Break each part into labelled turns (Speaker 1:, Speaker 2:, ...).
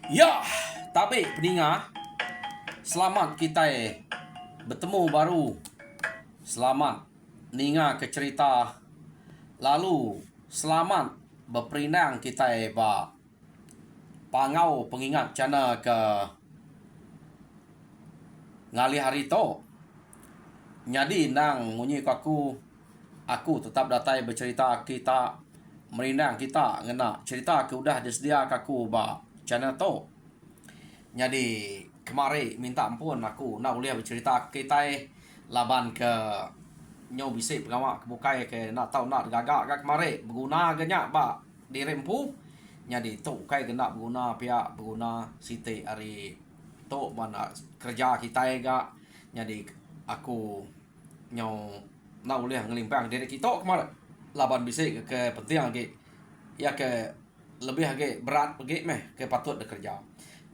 Speaker 1: Ya, tapi pendengar, selamat kita bertemu baru. Selamat ninga ke cerita. Lalu selamat berperinang kita ba pangau pengingat cana ke ngali hari to. Jadi nang munyi aku tetap datai bercerita kita merindang kita ngena cerita ke udah disediakan aku ba channel to. Jadi kemari minta ampun aku nak boleh bercerita kita laban ke nyo bisik pengamak kebukai ke nak tahu nak gagak ke kemari berguna genya ba dirempu. Jadi tu kai kena berguna pihak berguna siti hari tu mana kerja kita ga. Jadi aku nyo nak boleh ngelimpang diri kita kemari laban bisik ke penting lagi ya ke lebih lagi berat pergi meh ke patut bekerja.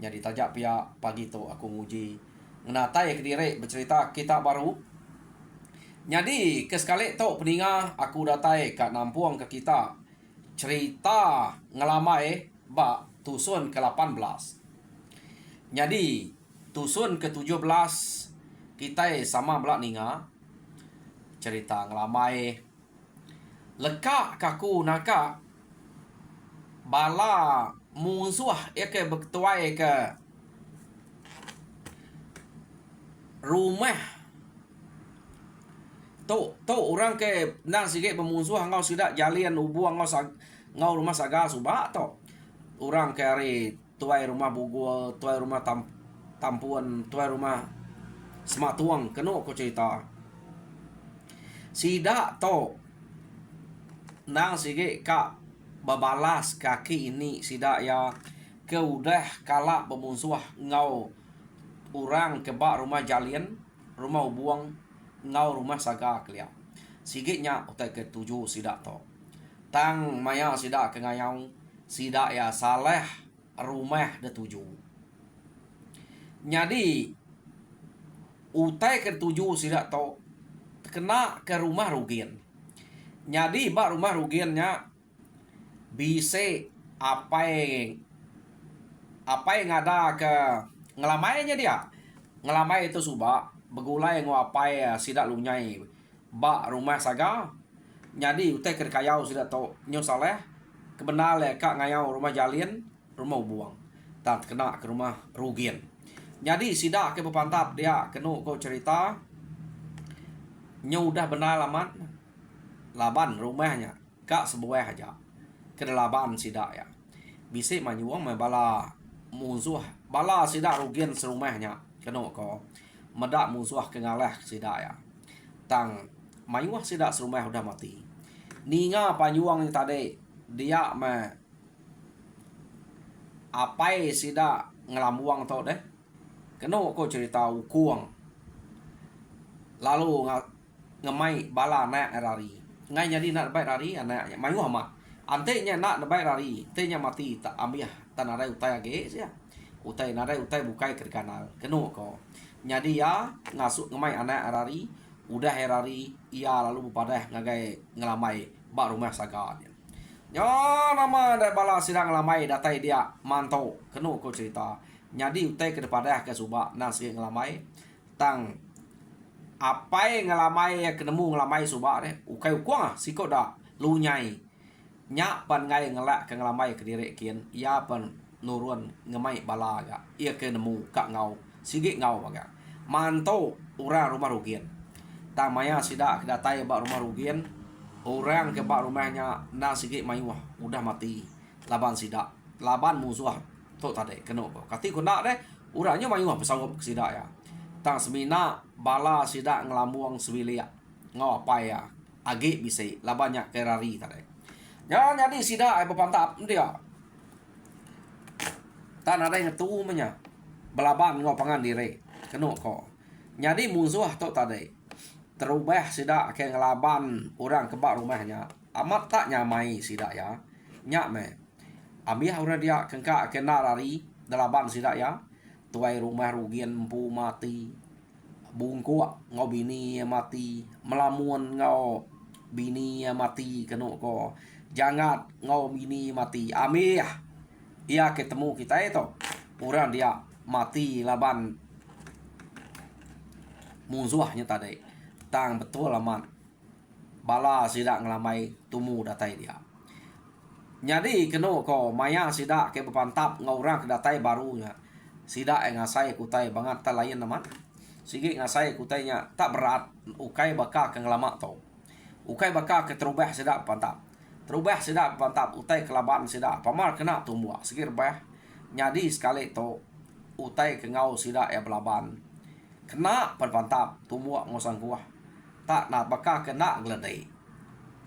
Speaker 1: Jadi tajak pihak pagi tu aku nguji ngenatai ke diri bercerita kita baru. Jadi ke sekali tu peninga aku datai kat nampuang ke kita cerita ngelamai ba tusun ke-18. Jadi tusun ke-17 kita sama belak ninga cerita ngelamai lekak kaku naka bala musuh ya ke bertuai ke rumah tu orang ke nang sikit bermusuh ngau sidak jalian ubuang ngau rumah saga subak tu orang ke hari tuai rumah bugul tuai rumah tampuan tuai rumah semak tuang kena ko cerita sidak tu nang sikit kak babalas kaki ini sidak ya ke udah kalak bermusuh ngau orang ke bak rumah jalian rumah ubuang ngau rumah saga kelia sigitnya utai ke-7 sidak to tang maya sidak ke ngayau sidak ya saleh rumah de-7. Jadi utai ke-7 sidak to kena ke rumah rugian. Jadi bak rumah rugiannya bisa apa yang ada ke ngelamainya dia ngelamai itu subak begulai ngapai sidak lunyai ba rumah saga. Jadi utai ke kayau sidak to nyo saleh kebenar le kak ngayau rumah jalin rumah buang tak kena ke rumah rugian. Jadi sidak ke pepantap dia kena ko cerita nyo udah benar laban rumahnya kak sebuah aja kedelaban sidak ya bisa manyuang bala musuh bala sidak rugian serumahnya kena ko medak musuh kengalah sidak ya tang mayuah sidak serumah udah mati ninga panyuang yang tadi dia apai sidak ngelambuang to deh kena ko cerita ukuang lalu ngemai bala anak rari ngai jadi nak baik rari anaknya mayuah mak antenya nak baik rari tenya mati tak ambiah tanare utai age sia utai nare utai bukai ke kanal kenu ko jadi ya ngasuk ngemai anak rari udah herari ia lalu bupadah ngagai ngelamai bak rumah saga yo nama da bala sidang ngelamai datai dia mantau kenu ko cerita jadi utai ke depadah ke subak nasi ngelamai tang apa yang ngelamai kenemu ngelamai subak deh ukai ukuang siko da lunyai nyak pan ngai ngelak ke ngelamai ke diri kian ia pan nurun ngemai bala ga ia ke nemu kak ngau sigit ngau baga manto ura rumah rugian ta maya sidak datai bak rumah rugian orang ke bak rumahnya na sigit mayuah udah mati laban sidak laban musuh to tade keno kati kunda deh uranya mayuah pesawat sidak ya tang semina bala sidak ngelamuang sewilia ngau apa ya agi bisa labannya kerari tade. Ya jadi sidak ai bepantap dia. Tan ada yang tu menya. Belaban ngau pangan diri. Keno ko. Jadi musuh tu tadi. Terubah sidak ke ngelaban orang kebak rumahnya. Amat tak nyamai sidak ya. Nyak me. Ambiah orang dia kengkak kena lari delaban sidak ya. Tuai rumah rugian empu mati. Bungkuak ngau bini mati. Melamun ngau bini mati keno ko. Jangan ngau bini mati. Amih ia ketemu kita itu orang dia mati laban musuhnya tadi tang betul amat bala sida ngelamai tumu datai dia. Jadi keno ko maya sida ke bepantap ngaurang ke datai barunya. Sida ngasai kutai banget ta lain naman. Sige ngasai kutainya tak berat ukai baka ke ngelama to. Ukai baka ke terubah sida pantap. Terubah sida pantap utai kelaban sida pamar kena tumua sikir bah. Jadi sekali to utai ke ngau sida ya belaban. Kena pantap tumua ngosang kuah. Tak nak baka kena geledai.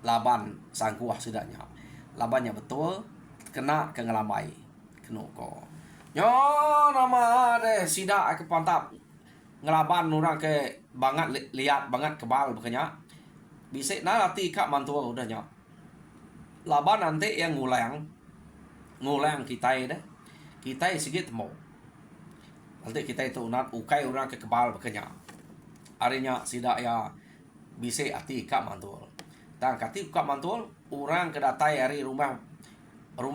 Speaker 1: Laban sang kuah sidanya. Labannya betul kena ke ngelamai keno ko. Nyo nama deh sida ke pantap ngelaban orang ke banget lihat banget kebal bekenya. Bisa na lati kak mantua udahnya. Laban nanti yang ngulang kita deh. Kita sikit mau. Nanti kita itu unat ukai orang ke kebal bekenya. Arinya sida ya bisa ati kak mantul. Dan kati kak mantul orang kedatai hari rumah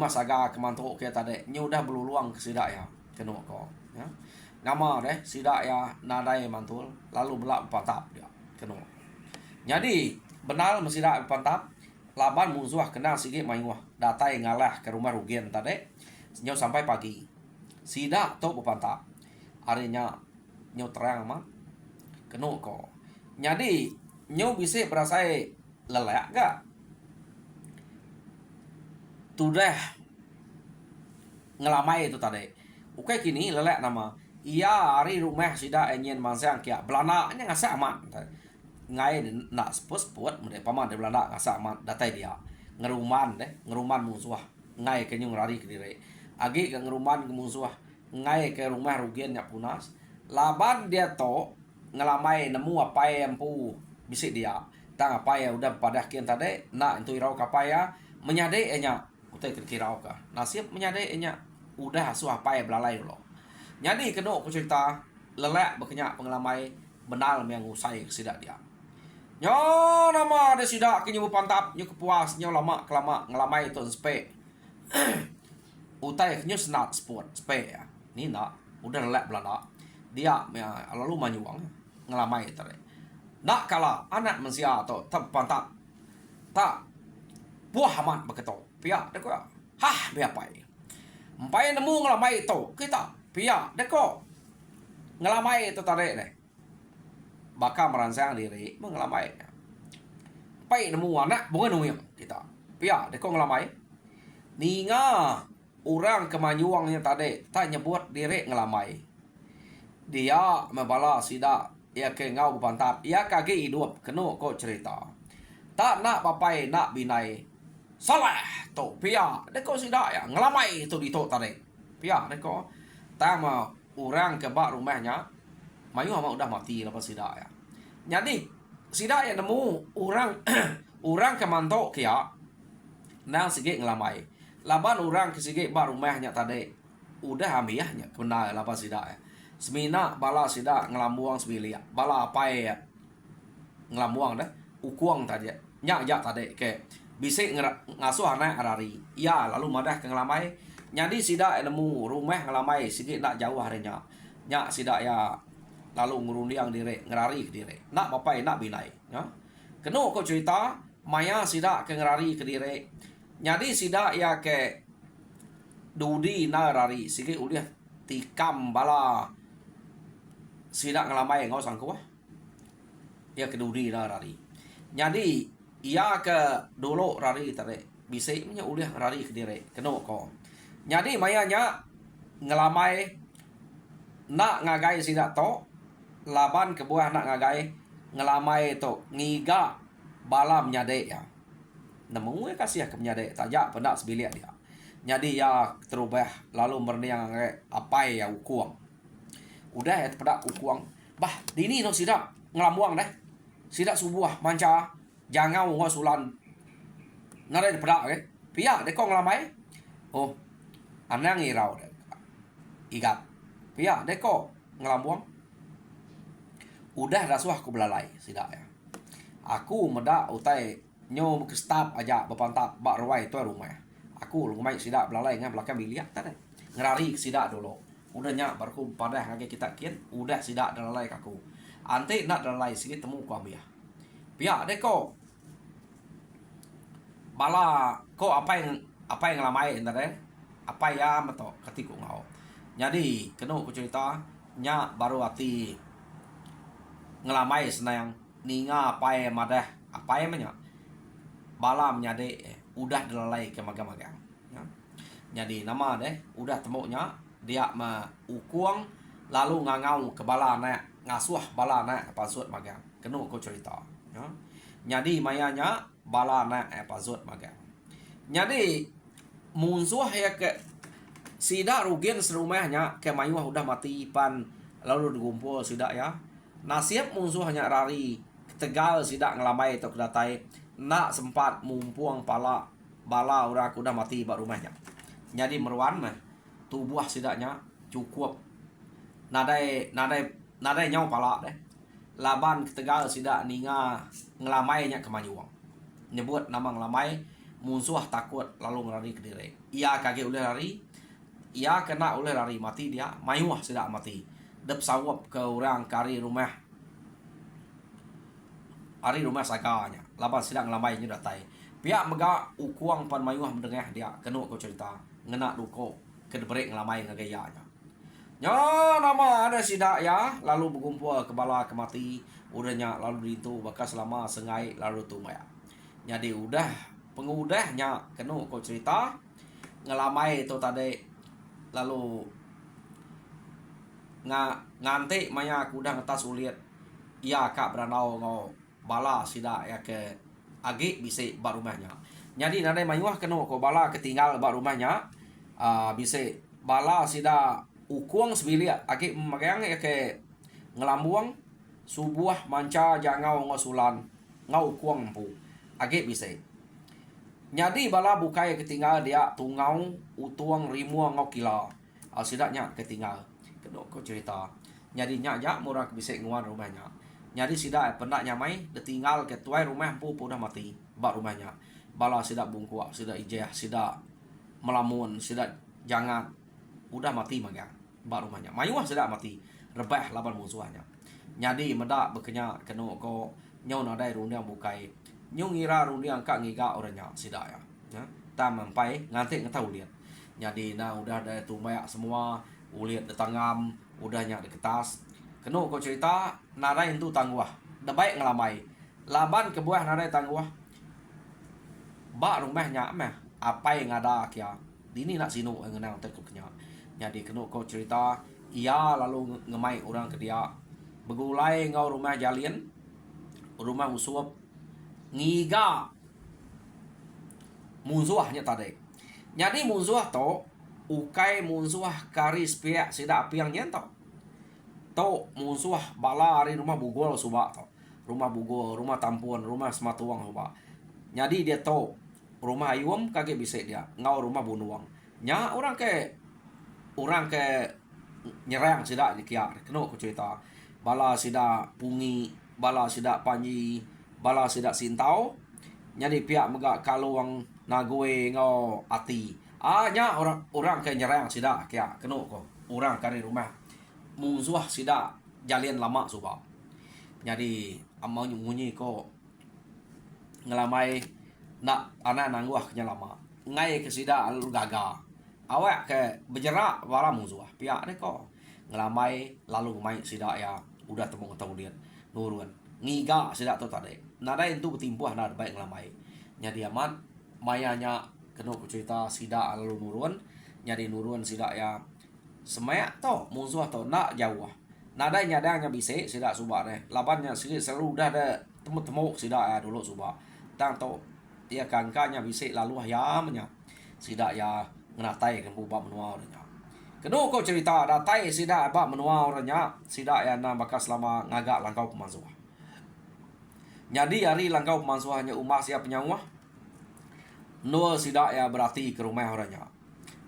Speaker 1: saga kemantuk ke tadi nyudah beluluang ke sida ya keno ko ya. Nama deh sida ya nadai mantul lalu belak pantap dia keno. Jadi benar mesida pantap laban musuh kena sikit mayuah datai ngalah ke rumah rugian tadi nyo sampai pagi. Sida to pantap harinya nyo terang mah keno ko. Jadi nyo bisa berasa lelak gak? Tudah ngelamai itu tadi. Ukai kini lelak nama. Ia hari rumah sida enyen mansang kia Belanda nya ngasa aman. Ngai nak spot mede paman de Belanda ngasa aman datai dia. Ngeruman musuh. Ngai ke nyung lari ke dire. Agi ke ngeruman ke musuh. Ngai ke rumah rugian nya punas. Laban dia to ngelamai nemu apa yang pu bisik dia. Tang apa ya udah pada kian tadi nak itu irau kapaya menyade enya utai kirau ka nasib menyade enya udah asuh apa ya belalai lo. Jadi kena aku cerita lelak berkenyak pengelamai benal yang usai sidak dia. Nyo nama ada sidak kenyu pantap nyu kepuas nyo lama kelama ngelamai itu spe. Utai kenyu senat sport spe ya. Ni nak udah lelak belanda. Dia lalu manyuang ngelamai tadi. Nak kala anak manusia atau tak pantap tak buah amat begitu pihak deko hah biapai empai nemu ngelamai itu kita pihak deko ngelamai itu tarik deh bakal merangsang diri mengelamai pai nemu anak bukan nemu kita pihak deko ngelamai ninga orang kemanyuangnya tadi tak nyebut diri ngelamai dia membala sida ya ke ngau pantap ya kaki hidup keno ko cerita tak nak papai nak binai salah to pia deko sida ya ngelamai itu di to tadi pia deko tama orang ke bak rumahnya mayu ama udah mati lepas sida ya. Jadi sida ya nemu orang orang ke mantok kia nang sige ngelamai laban orang ke sige bak rumahnya tadi udah hamiahnya kena lepas sida ya. Semina bala sida ngelambuang sebilia bala apa ya ngelambuang dah ukuang tadi nyak tadi ke bisik ngasuh anak arari ya lalu madah ke ngelamai jadi sida nemu rumah ngelamai sikit nak jauh harinya nyak sida ya lalu ngurundiang diri ngerari ke diri nak papai nak binai ya keno ko cerita maya sida ke ngerari ke diri jadi sida ya ke dudi narari sikit udah tikam bala sida ngelamai ngau sangkuah ya keduri lah rari jadi ia ke dulu rari tadi bisa punya udah rari ke diri kena ko jadi mayanya ngelamai nak ngagai sida to laban ke buah nak ngagai ngelamai to ngiga balam nyade ya nemu kasih ke nyade tajak pendak sebilik dia jadi ya terubah lalu merniang apa ya ukuang udah ya pada ukuang bah dini no sidak ngelamuang deh sidak subuh manca jangan ngau sulan nare pada ke pia deko ngelamai oh anang irau deh igat pia deko ngelamuang udah rasuah aku belalai sidak ya aku meda utai nyo ke stap aja bepantap bak ruai tu rumah aku lumai sidak belalai ngam belakang biliak tadi ngerari sidak dulu udahnya baru pada hage kita kian udah sidak dalalai kaku ante nak dalalai sikit temu ku amia pihak deh kok bala kok apa yang lamai entar apa ya meto ketiku ngau jadi kena ku cerita nya baru hati ngelamai senang ninga apa yang madah apa yang banyak bala menyade udah dalalai ke magang-magang ya. Jadi nama deh udah temunya dia ma ukuang lalu ngangau ke bala na ngasuh bala na pasut magang kena ku cerita ya. Jadi mayanya bala na pasut magang jadi munsuh ya ke sida rugen serumahnya ke mayuah udah mati pan lalu digumpul sida ya nasib musuh hanya rari Tegal sida ngelamai atau kedatai nak sempat mumpung pala bala orang udah mati bak rumahnya jadi meruan mah tubuh sidaknya cukup nadai nyau pala deh laban ke Tegal sidak ninga ngelamainya ke Manyuang nyebut nama ngelamai musuh takut lalu ngelari ke diri ia kaki oleh lari ia kena oleh lari mati dia mayuah sidak mati dep sawap ke orang kari rumah saganya laban sidang lamai nya datai pihak mega ukuang pan mayuah mendengah dia kena ko cerita ngena duko ke debrek ngelamai ngagayanya nya nama ada sidak ya lalu berkumpul ke bala kemati udahnya lalu itu bekas selama sengai lalu tumaya jadi udah pengudahnya kena ko cerita ngelamai itu tadi lalu ngante maya aku udah ngetas uliat ia kak beranau ngau bala sida ya ke agi bisa bak rumahnya jadi nadai mayuah kena ko bala ketinggal bak rumahnya bisa bala sida ukuang sebilia agi magang ya ke ngelambuang subuah manca jangau ngosulan ngau ukuang pu agi bisa jadi bala bukai ketinggal dia tungau utuang rimuang ngau kila sidaknya ketinggal kedok ko cerita jadi nyak murah bisa nguan rumahnya jadi sidak pendak nyamai detinggal ke tuai rumah pu udah mati bak rumahnya bala sidak bungkuak sidak ijeh sidak melamun sidak jangan udah mati magang bak rumahnya mayuah sidak mati rebah laban musuhnya jadi medak bekenya kena ko nyau nadai runia bukai nyau ngira runia kak ngiga orangnya sidak ya tam mempai nganti ngetau lihat jadi nah udah ada tumbaya semua uliat detangam udahnya di kertas kena ko cerita narai itu tangguh dah baik ngelamai laban ke buah narai tangguh bak rumahnya mah apa yang ada kia dini nak sinu ngenang terkuknya jadi kena ko cerita ia lalu ngemai orang ke dia begulai ngau rumah jalin rumah musuh ngiga musuhnya tadi jadi musuh to ukai musuh karis pihak sidak piang nyentok to musuh bala hari rumah bugol subak to rumah bugol rumah tampuan rumah sematuang subak jadi dia to rumah ayum kage bisa dia ngau rumah bunuang nya orang ke nyerang sidak di kia kena ku cerita bala sidak pungi bala sidak panji bala sidak sintau jadi pihak mega kaluang nagoe ngau ati nya orang ke nyerang sidak kia kena ko orang kari rumah musuh sida jalian lama subak jadi amau nyunyi ko ngelamai nak anak nangguah kenya lama ngai ke sida lu gaga awak ke berjerak wala musuh pihak ni ko ngelamai lalu mai sida ya udah temu tahu lihat nurun ngiga sida tu tadi nada itu betimpuh nada baik ngelamai jadi aman mayanya kena ku cerita sida lalu nurun jadi nurun sida ya semak to musuh to nak jauh nada nyadanya bisa sida subak deh labannya sikit seru dah ada temu sida ya dulu subak tang to dia kangkanya bisa lalu ya menya sida ya ngenatai kan bubak menua orangnya kedua kau cerita datai sida bak menua orangnya sida ya na bakas selama ngagak langkau pemansuh jadi hari langkau pemansuh hanya umah siap penyawa nol sida ya berarti ke rumah orangnya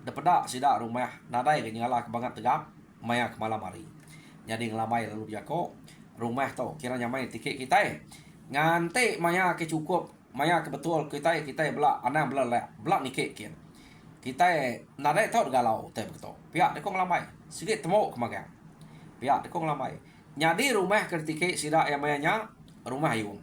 Speaker 1: depedak sida rumah nadai kenyala kebangat tegap maya ke malam hari jadi ngelamai lalu dia ko rumah to kiranya main tiket kita ngante maya ke cukup maya ke betul kita belak anak belak nikik kian kita nadai tot galau te beto pihak de kong lamai sikit temo kemagang pihak de kong lamai nyadi rumah ketika sida yang mayanya rumah ayung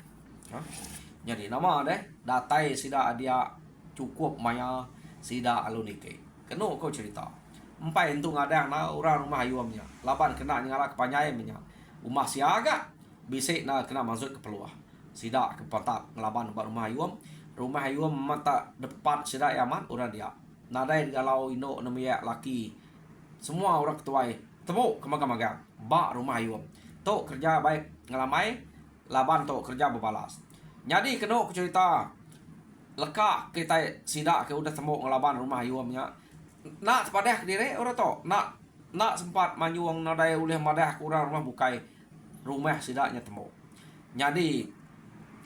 Speaker 1: jadi nama deh datai sida dia cukup maya sida alunike kenu kau cerita empai itu ngadang na orang rumah ayumnya laban kena nyala kepanyai nya rumah siaga bisik na kena masuk ke peluah sida ke patap ngelaban rumah ayum mata depan sida yaman orang dia nadai galau indo namanya laki semua orang ketuai temu kemagang bak rumah ayum tok kerja baik ngelamai laban tok kerja berbalas jadi kena cerita leka kita sida ke udah temu ngelaban rumah ayumnya nak sepadah diri orang tok nak sempat manyuang nadai oleh madah kurang rumah bukai rumah sidaknya temu jadi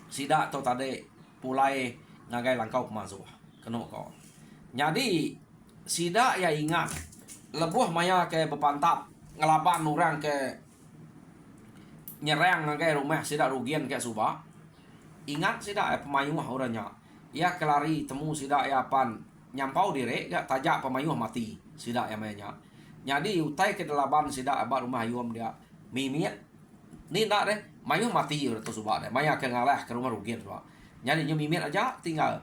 Speaker 1: sidak to tadi pulai ngagai langkau kemazuh kena kau jadi sidak ya ingat lebuh maya ke bepantap ngelaban orang ke nyerang ngagai rumah sidak rugian ke subah ingat sidak pemayuh orangnya ya kelari temu sidak ya pan nyampau diri gak tajak pemayuh mati sidak ya mainnya jadi utai ke delapan sidak abad rumah ayum dia mimiat ni nak deh mayuh mati udah tu subah deh maya ke ngalah ke rumah rugian subah jadi nyu mimiat aja tinggal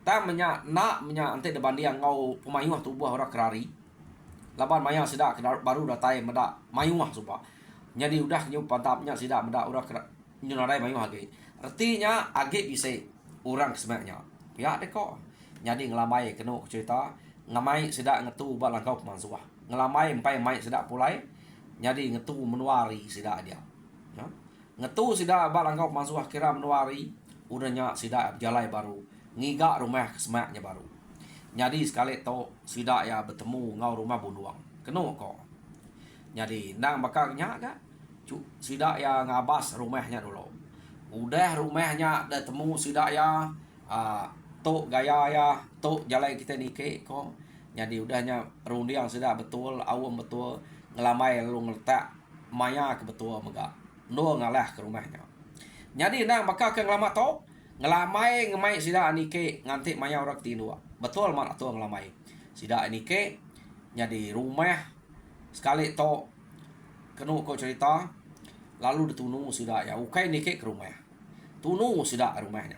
Speaker 1: ta menya ante depan dia ngau pemayuh tubuh orang kerari laban maya sidak baru datai medak mayuh subah jadi udah nyu pantapnya sidak medak orang nyu narai mayuh lagi artinya age bisa orang sebenarnya ya deh kok jadi ngelamai kena cerita ngamai sidak ngetu bak langkau pemansuah ngelamai empai mai sidak pulai jadi ngetu menuari sidak dia ya. Ngetu sidak bak langkau pemansuah kira menuari udahnya sidak jalai baru ngigak rumah kesemaknya baru jadi sekali to sidak ya bertemu ngau rumah bunuang kena kok jadi nang bakaknya gak sidak ya ngabas rumahnya dulu udah rumahnya dah temu sidak ya tok gaya ya tok jalan kita nike kok jadi udahnya rundiang sudah betul awam betul ngelamai lalu ngeletak maya ke betul megak no ngalah ke rumahnya jadi nang bakal ke ngelama tok ngelamai ngemai sida nike nganti maya orang tinua betul mak tua ngelamai sida nike jadi rumah sekali tok kenu kau cerita lalu ditunu sida ya ukai nike ke rumah tunu sida rumahnya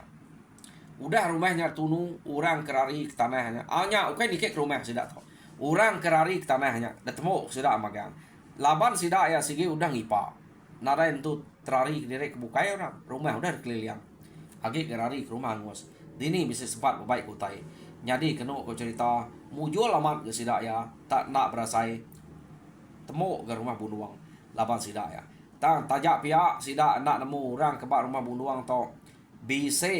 Speaker 1: udah rumahnya tunu orang kerari ke tanahnya hanya oke dikit ke rumah sidak to orang kerari ke tanahnya datemu sidak magang laban sidak ya sigi udah ngipa nada itu terari direk ke bukai orang rumah udah keliling agi kerari ke rumah ngos dini bisa sempat baik kutai jadi kena ko cerita mujul amat ke sidak ya tak nak berasai temu ke rumah bunuang laban sidak ya tang tajak pihak sidak nak nemu orang ke rumah bunuang to bisa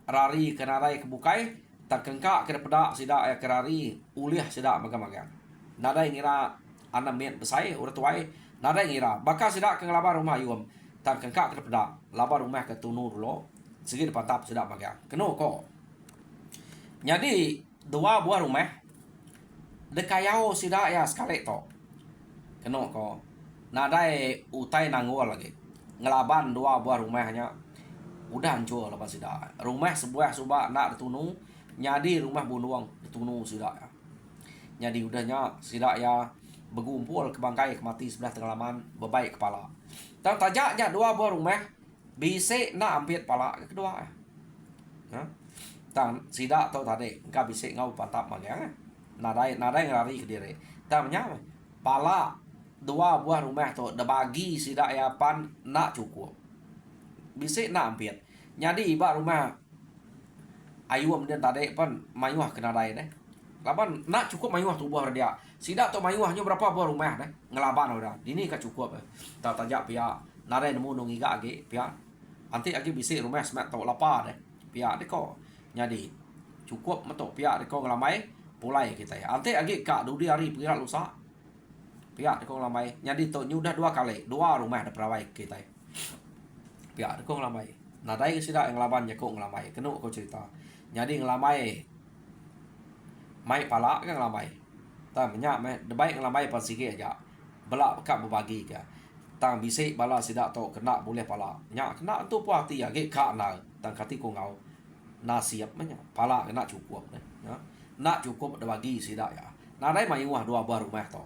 Speaker 1: rari kenarai kebukai tak kengkak ke pedak sidak ya kerari uliah sidak maga-maga nada ngira anak miat besai udah tuai nada ngira bakal sidak ke ngelabar rumah yum tak kengkak ke pedak labar rumah ke tunu dulu segi pantap sidak maga kena kok jadi dua buah rumah dekayau sidak ya sekali to kena kok nada utai nangol lagi ngelaban dua buah rumahnya udah hancur lepas sidak rumah sebuah subak nak ditunu nyadi rumah bunuang ditunu sidak ya jadi udahnya sidak ya bergumpul ke bangkai ke mati sebelah tengalaman bebaik kepala dan tajaknya dua buah rumah bisa nak ambil kepala kedua ya tan sidak tau tadi engkau bisa ngau pantap magang nadai ngelari ke diri dan menyapa pala dua buah rumah tu dah bagi sidak ya pan nak cukup bisa nak ambil jadi iba rumah ayuam dia tadi pun mayuah kena dai deh laban nak cukup mayuah tu buah dia sidak tu mayuahnya berapa buah rumah deh ngelaban udah ini kan cukup tak tajak pihak nadai nemu nung iga agi pihak nanti agi bisa rumah semak tu lapa deh pihak deh kok jadi cukup metok pihak deh kok ngelamai pulai kita ya nanti agi kak dudi hari pihak lusa pihak deh kok ngelamai jadi tu udah dua kali dua rumah ada perawai kita pihak deh kok ngelamai nadai sidak yang ngelaban kok ngelamai kena kau cerita jadi ngelamai mai pala kan ngelamai tak banyak mai debai ngelamai pas sikit aja belak kak berbagi ke tang bisik bala sidak to kena boleh pala nya kena tu puas hati ya ge kak na tang kati ko ngau na siap manya pala kena cukup ya nak cukup dah bagi sidak ya. Nadai mayuah dua buah rumah to.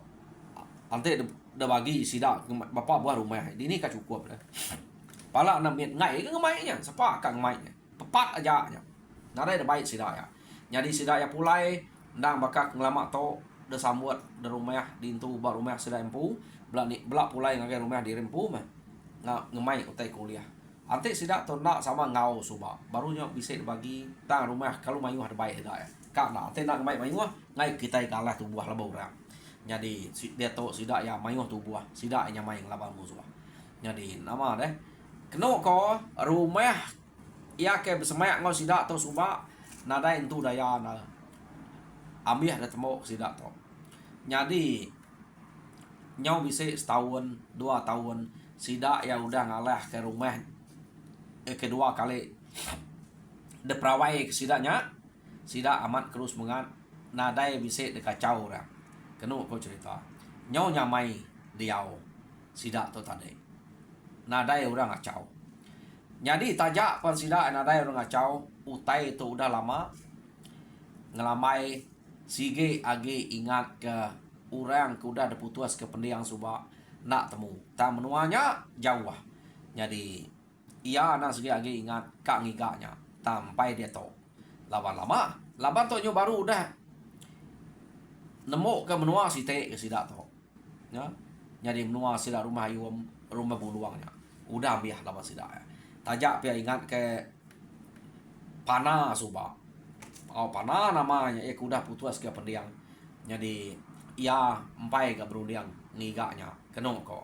Speaker 1: Ante dah bagi sidak bapa buah rumah. Dini ka cukup dah. Pala nak miet ngai ke ngamainya, sepa ka ngamainya. Pepat aja nya. Nadai dah baik sidak ya. Jadi sidak ya pulai ndang bakak ngelama to dah sambut dah rumah dintu buah rumah sidak empu. Belak pulai ngagai rumah di rempu mah. Ngemai utai kuliah. Ante sidak to nak sama ngau suba. Barunya bisa bagi tang rumah kalau mayuah dah baik dah ya. Karena ante nak ngemai mayuah ngai kita kalah tu buah labau orang. Jadi dia to sidak ya mayuah tu buah. Sidak nya mai ngelaban musuh. Jadi nama deh. Keno ko rumah ya ke bersemak ngau sidak to suba nadai entu daya na. Ambiah dah temu sidak to. Jadi nyau bisa setahun, 2 tahun sidak ya udah ngalah ke rumah kedua kali depravai ke sidaknya sidak amat terus mengat nadai bisa dekacau orang kenu ko cerita nyau nyamai diau sidak tu tadi nadai orang ngacau jadi tajak pan sidak nadai orang ngacau utai itu udah lama ngelamai sige age ingat ke orang ke udah putus ke pendiang suba nak temu tak menuanya jauh jadi ia nak segi lagi ingat kak ngigaknya sampai dia to lama-lama laban to baru udah nemu ke menua si te ke sidak to ya jadi menua sidak rumah ayum rumah buluangnya udah ambil laban sidak ya tajak pia ingat ke panah suba panah namanya udah putus ke pendiang jadi ia empai ke berundiang ngigaknya kenong ko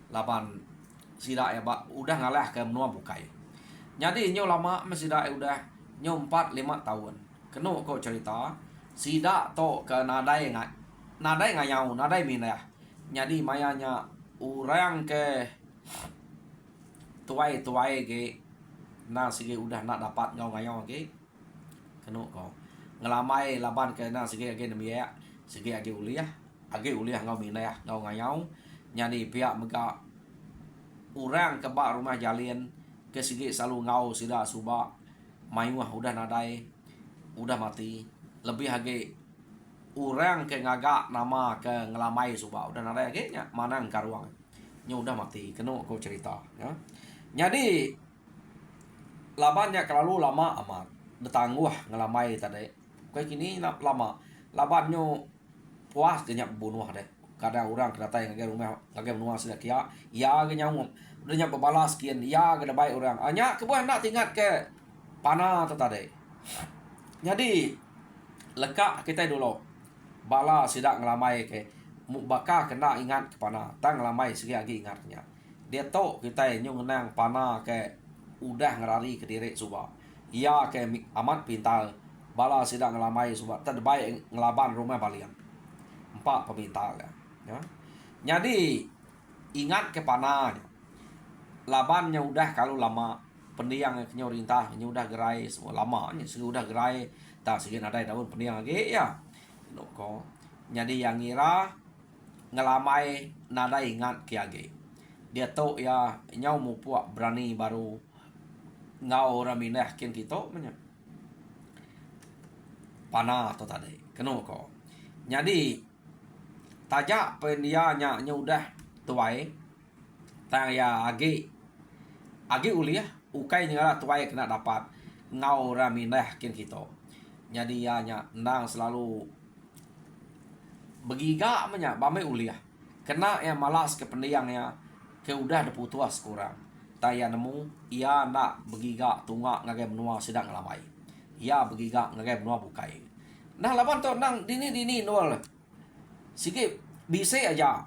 Speaker 1: laban sidak ya udah ngalah ke menua bukai. Jadi nyo lama sidak udah nyo 4-5 tahun. Keno ko cerita sidak to ke nadai ngayau nadai minah. Jadi mayanya orang ke tuai ke na sige udah nak dapat ngayau ke. Keno ko ngelamai laban ke na sige age nemia sige age uliah ngau minah ngau ngayau. Jadi pihak mega orang ke bak rumah jalin ke sigi selalu ngau sida suba mayuah udah nadai udah mati lebih lagi orang ke ngagak nama ke ngelamai suba udah nadai lagi nya mana karuang nya udah mati kena ko cerita ya jadi labannya terlalu lama amat detangguh ngelamai tadi kayak gini lama labannya puas kenyak bunuh deh kadang orang kata yang rumah ngage menua sida kia ya ge nyamuk udah nyampe balas kian ya ge baik orang anya kebuan nak tingkat ke panah tu tadi jadi lekak kita dulu bala sida ngelamai ke baka kena ingat ke panah tang ngelamai segi lagi ingatnya dia to kita nyung nang panah ke udah ngerari ke diri suba ya ke amat pintar bala sida ngelamai suba tad baik ngelaban rumah balian 4 pemintal ya. Jadi ingat ke panah labannya udah kalau lama pendiang nya rintah nya udah gerai semua lama nya sudah gerai tak segini ada daun pendiang lagi ya ko jadi yang ngira ngelamai nada ingat ke age dia tahu ya nyau mu puak berani baru ngau orang minah kian kita punya panah atau tadi kena ko jadi tajak pendianya nya udah tuai tang ya agi uliah ukai nya tuai kena dapat ngau raminah kin kita jadi ya nya nang selalu begiga menya bame uliah kena yang malas ke pendiangnya ke udah ada putus kurang taya nemu ia nak begiga tunga ngage menua sedang ngelamai ia begiga ngage menua bukai nah laban to nang dini nol sikit bisa aja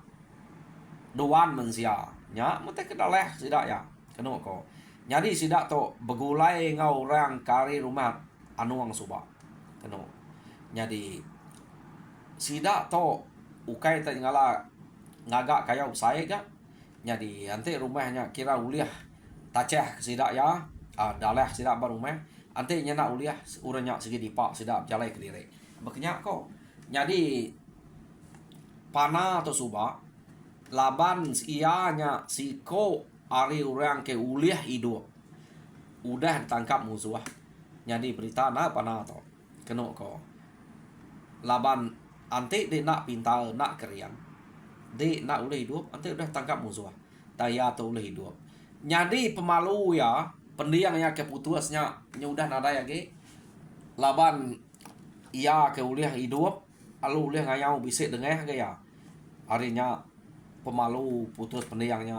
Speaker 1: doan mensia nya mute kedaleh sidak ya kena ko jadi sidak to begulai ngau orang kari rumah anuang suba kena jadi sidak to ukai tak ngala ngagak kaya saya ga jadi ante rumahnya kira uliah taceh sidak ya daleh sidak baru rumah ante nya nak uliah uranya segi dipak sidak jalai ke diri beknya ko jadi panah atau suba laban ianya siko ari orang ke uliah ido udah ditangkap musuh jadi berita na panah to kena ko laban ante de nak pintar nak keriang de nak boleh hidup ante udah tangkap musuh daya tu boleh hidup jadi pemalu ya pendiang ya keputusnya udah nada ya ge laban ia ke boleh hidup alu boleh ngayau bisik dengeh ge ya harinya pemalu putus pendiangnya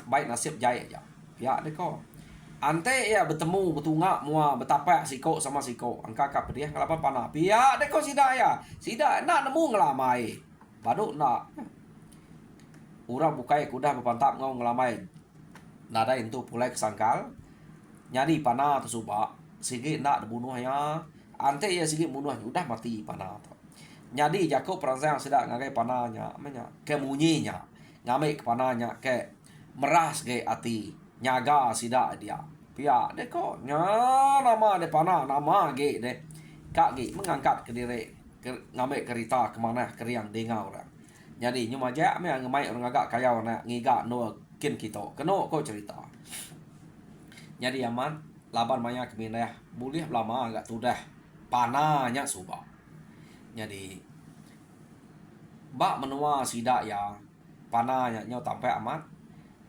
Speaker 1: baik nasib jaya aja ya de ko ante ya bertemu betungak mua betapa siko sama siko angka kap dia ngelapan panah pia de ko sida nak nemu ngelamai baduk nak urang bukai kuda berpantap ngau ngelamai nada itu pulai kesangkal nyadi panah tu subak sigi nak dibunuh ya ante ya sigi bunuh udah mati panah tu nyadi jako perangsang sida ngagai panahnya menya kemunyinya ngamai ke panahnya ke meras ge ati nyaga sida dia pia de ko nya nama de panah nama ge de kak ge mengangkat ke diri ngamai kerita kemana keriang dengau orang jadi nyuma ja me ngamai orang agak kaya na ngiga no kin kita keno ko cerita jadi aman laban maya keminah boleh lama agak tudah panahnya subak jadi bak menua sida ya panahnya nyo tampai amat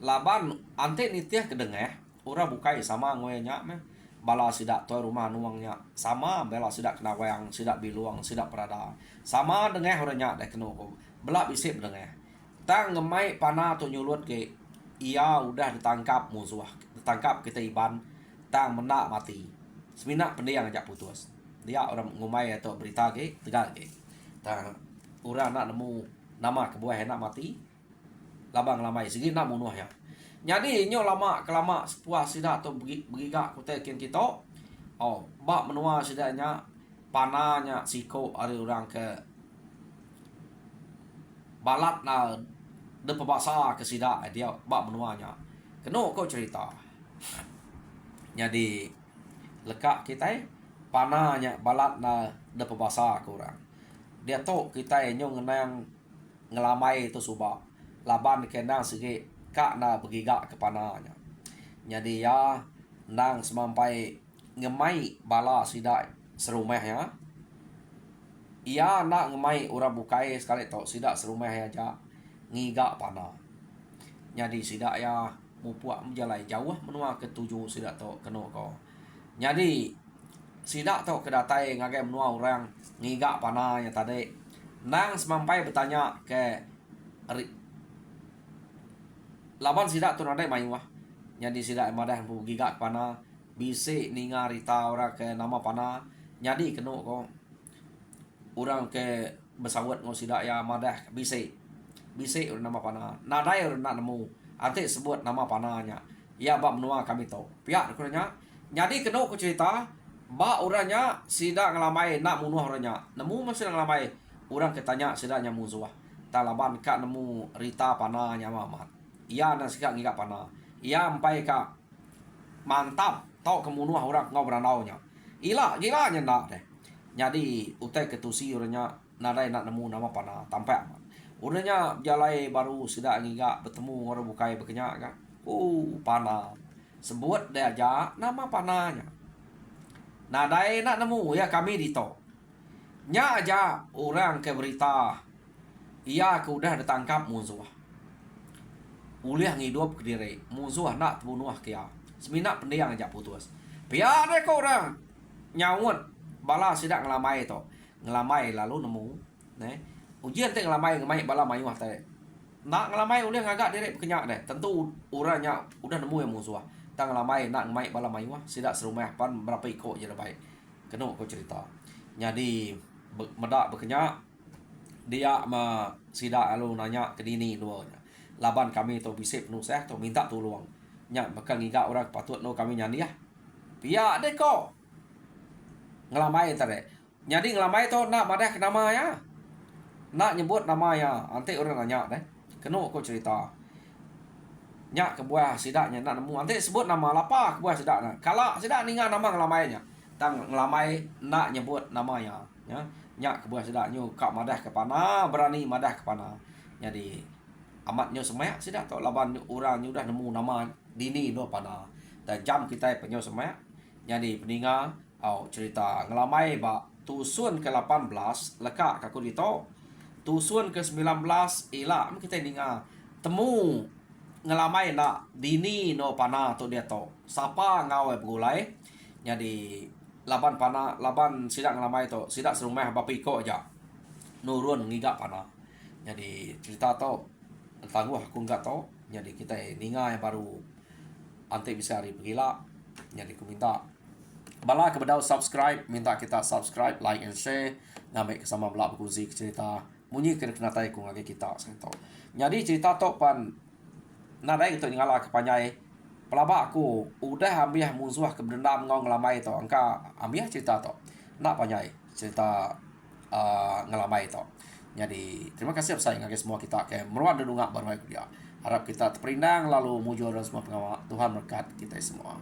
Speaker 1: laban ante nitiah kedengeh ura bukai sama ngoynya me bala sida toy rumah nuangnya sama bela sida kena wayang sida biluang sida perada sama dengeh orangnya deh keno belak bisik dengeh tang ngemai panah tu nyulut ke ia udah ditangkap musuh ditangkap kita iban tang menak mati semina pendiang ajak putus dia orang ngumai atau berita ke tegal ke tang urang nak nemu nama kebuah enak mati labang lamai segi nak bunuh ya jadi nyo lama kelama puas sida atau begiga kutekin kita oh bak menua sidanya panahnya siko ada orang ke balat na de pebasa ke sida dia bak menuanya keno kau cerita jadi lekak kita panahnya balat na de pebasa ke orang dia tok kita nyo ngenang ngelamai itu subak laban kenang segi kak na begiga ke panahnya jadi ya nang semampai ngemai bala sida serumah ya ia nak ngemai ura bukai sekali tok sida serumah aja ngiga panah jadi sida ya mupuak menjalai jauh menua ketujuh sida tok keno ko jadi sida tok kedatai ngagai menua orang ngiga panahnya tadi nang semampai bertanya ke laban sida tu nadai mayu jadi sida madah giga panah bisi ninga rita ora ke nama panah jadi keno ko orang ke bersawat ngo sida ya madah bisi nama panah nadai orang nak nemu ante sebut nama panahnya ya bab menua kami tahu pihak kurangnya jadi keno ko cerita ba orangnya sida ngelamai nak munuh orangnya nemu masih ngelamai orang ketanya sida nya musuh talaban ka nemu rita panahnya mamat ia nak sikak ngigak panah ia ampai ka mantap tau kemunuh orang ngau beranaunya ila gilanya nak deh jadi utai ketusi orangnya nadai nak nemu nama panah tampak orangnya jalai baru sida ngigak bertemu orang bukai berkenyak kan panah sebut dia aja nama panahnya nadai nak nemu ya kami dito nya aja orang ke berita ia ke udah ditangkap musuh uliah ngidup ke diri musuh nak bunuh kia semina pendiang aja putus biar deh kau orang nyawut bala sidak ngelamai to ngelamai lalu nemu ujian teh ngelamai bala mayu teh nak ngelamai uliah ngagak diri kenyak deh tentu urangnya udah nemu yang musuh tang ngelamai nak ngemai bala mayu sidak serumah pan berapa iko je baik kena kau cerita jadi medak berkenyak dia ma sidak lalu nanya ke dini duanya laban kami tu bisik penuh saya tu minta tolong nya maka ngiga orang patut no kami nyani ya pia deh ko ngelamai tadi nyadi ngelamai tu nak madah ke nama ya nak nyebut nama ya ante orang nanya deh kena ko cerita nya kebuah sidaknya nak nemu ante sebut nama lapa kebuah sidaknya kalau sidak ningan nama ngelamainya tang ngelamai nak nyebut namanya ya nya kebuah sidaknya kak madah ke panah berani madah ke panah jadi amatnya semak sidak tok laban orangnya udah nemu nama dini no panah dan jam kita penyo semak jadi peninga cerita ngelamai ba tusun ke-18 lekak kaku dito. Tusun ke-19 ila kita ninga temu ngelamai nak dini no pana tu dia to. Sapa ngawe begulai. Jadi laban pana laban sidak ngelamai to, sidak serumah bapiko aja. Nurun ngigak pana. Jadi cerita to tangguh aku enggak to. Jadi kita ninga yang baru ante bisa hari begila. Jadi aku minta bala kepada subscribe, minta kita subscribe, like and share, ngambil kesama belak berkuzi cerita munyi kena tai ku ngage kita saya tahu. Jadi cerita to pan nadai itu ngala kepanyai pelaba aku udah ambiah musuh keberendam ngau ngelamai to angka ambiah cerita to nak panyai cerita ngelamai to. Jadi terima kasih saya ngage semua kita ke meruat dedungak baru dia. Harap kita terperindang lalu mujur dan semua pengawal Tuhan berkat kita semua.